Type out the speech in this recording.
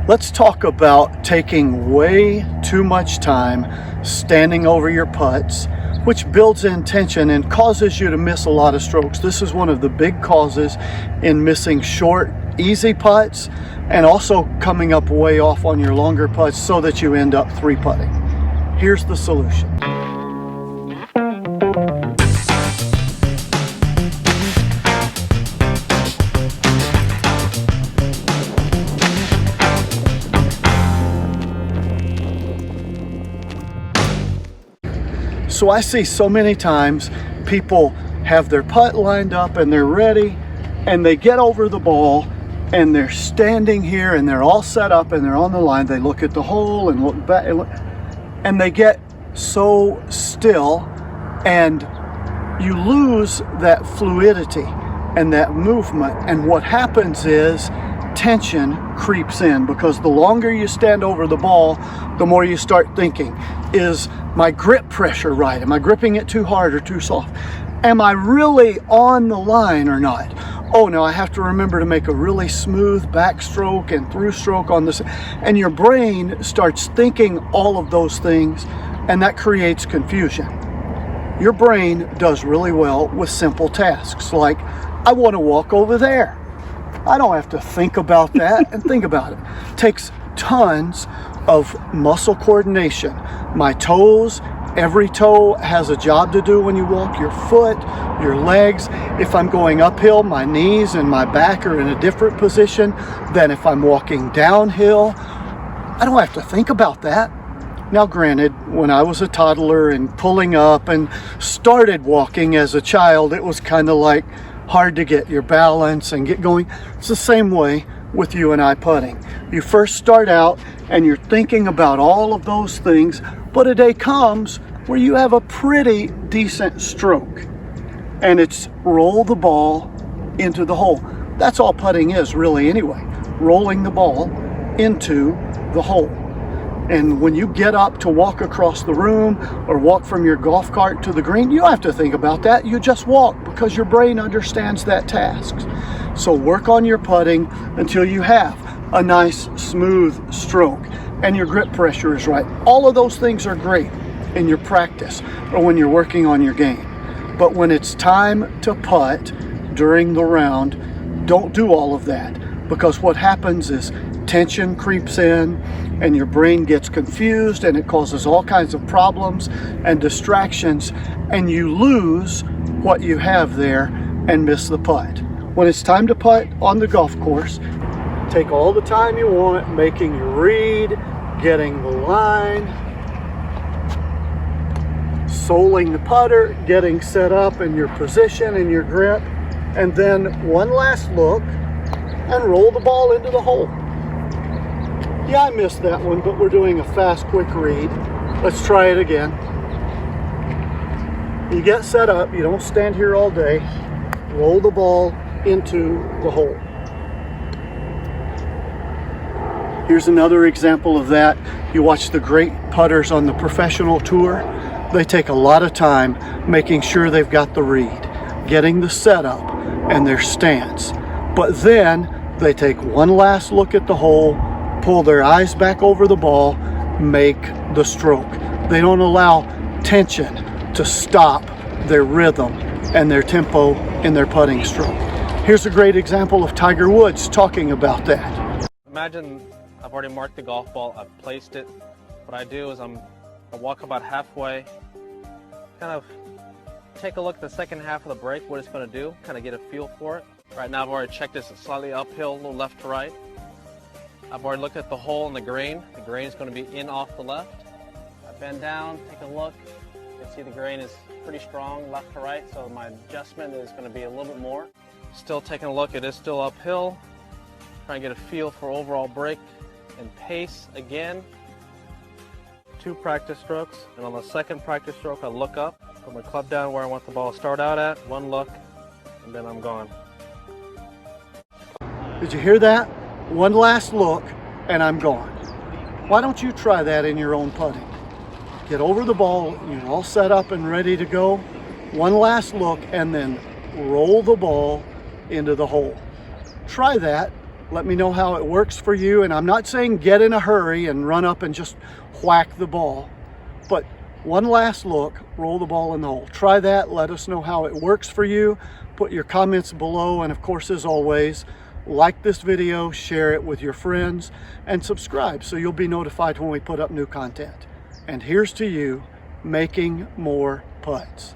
Let's talk about taking way too much time standing over your putts, which builds in tension and causes you to miss a lot of strokes. This is one of the big causes in missing short, easy putts, and also coming up way off on your longer putts so that you end up three putting. Here's the solution. So I see so many times people have their putt lined up and they're ready, and they get over the ball and they're standing here and they're all set up and they're on the line. They look at the hole and look back and they get so still, and you lose that fluidity and that movement. And what happens is tension creeps in, because the longer you stand over the ball, the more you start thinking, is my grip pressure right? Am I gripping it too hard or too soft? Am I really on the line or not? Oh no, I have to remember to make a really smooth backstroke and through stroke on this. And your brain starts thinking all of those things, and that creates confusion. Your brain does really well with simple tasks, like, I want to walk over there. I don't have to think about that and think about it. It takes tons of muscle coordination. My toes, every toe has a job to do when you walk. Your foot, your legs. If I'm going uphill, my knees and my back are in a different position than if I'm walking downhill. I don't have to think about that. Now granted, when I was a toddler and pulling up and started walking as a child, it was kind of like hard to get your balance and get going. It's the same way with you and I putting. You first start out and you're thinking about all of those things, but a day comes where you have a pretty decent stroke, and it's roll the ball into the hole. That's all putting is really anyway, rolling the ball into the hole. And when you get up to walk across the room or walk from your golf cart to the green, you don't have to think about that. You just walk, because your brain understands that task. So work on your putting until you have a nice smooth stroke and your grip pressure is right. All of those things are great in your practice or when you're working on your game. But when it's time to putt during the round, don't do all of that, because what happens is tension creeps in and your brain gets confused, and it causes all kinds of problems and distractions, and you lose what you have there and miss the putt. When it's time to putt on the golf course, take all the time you want, making your read, getting the line, soling the putter, getting set up in your position and your grip, and then one last look and roll the ball into the hole. Yeah, I missed that one, but we're doing a fast, quick read. Let's try it again. You get set up, you don't stand here all day, roll the ball into the hole. Here's another example of that. You watch the great putters on the professional tour. They take a lot of time making sure they've got the read, getting the setup and their stance. But then they take one last look at the hole, pull their eyes back over the ball, make the stroke. They don't allow tension to stop their rhythm and their tempo in their putting stroke. Here's a great example of Tiger Woods talking about that. Imagine I've already marked the golf ball, I've placed it. What I do is I walk about halfway, kind of take a look at the second half of the break, what it's going to do, kind of get a feel for it. Right now I've already checked this slightly uphill, a little left to right. I've already looked at the hole in the grain. The grain is going to be in off the left. I bend down, take a look. You can see the grain is pretty strong left to right, so my adjustment is going to be a little bit more. Still taking a look, it is still uphill. Trying to get a feel for overall break and pace again. 2 practice strokes, and on the second practice stroke I look up, put my club down where I want the ball to start out at, one look, and then I'm gone. Did you hear that? One last look and I'm gone. Why don't you try that in your own putting? Get over the ball, you're all set up and ready to go. One last look and then roll the ball into the hole. Try that Let me know how it works for you. And I'm not saying get in a hurry and run up and just whack the ball, but one last look, roll the ball in the hole. Try that, let us know how it works for you. Put your comments below, and of course, as always, like this video, share it with your friends, and subscribe so you'll be notified when we put up new content. And here's to you making more putts.